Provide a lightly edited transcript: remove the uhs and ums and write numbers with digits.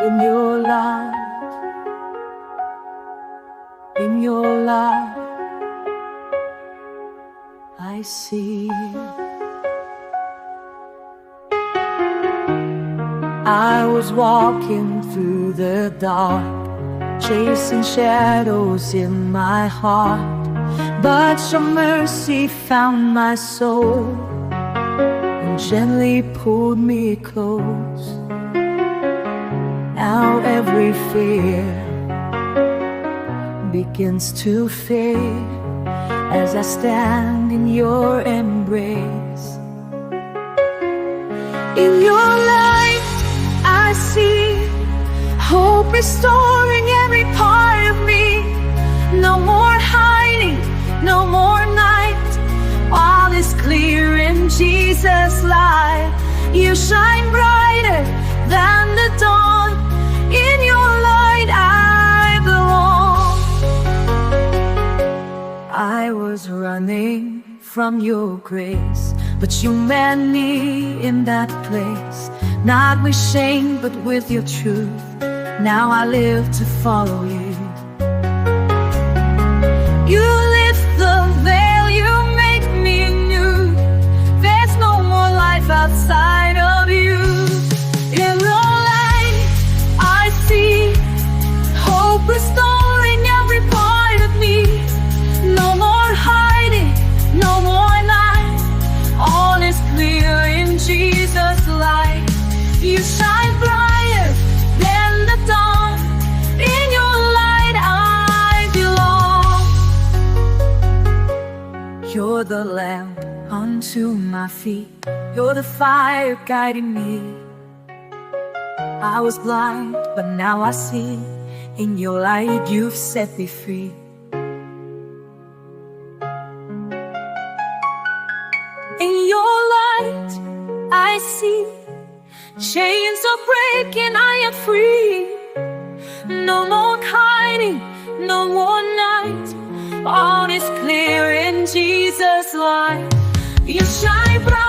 In your light, in your light, I see. I was walking through the dark, chasing shadows in my heart, but your mercy found my soul and gently pulled me close. Now every fear begins to fade as I stand in your embrace. In your light I see hope restoring every part of me. No more hiding, no more night. All is clear in Jesus' light. You shine brighter than the dawn. In your light I belong. I was running from your grace, but you met me in that place. Not with shame, but with your truth. Now I live to follow you. You lift the veil, you make me new. There's no more life outside of you. In your light I see hope restoring every part of me. No more hiding, no more night. All is clear in Jesus' light. You shine brighter than the dawn. In your light I belong. You're the lamp unto my feet. You're the fire guiding me. I was blind, but now I see. In your light you've set me free. In your light I see chains are breaking, I am free. No more hiding, no more night. All is clear in Jesus' light. You shine bright.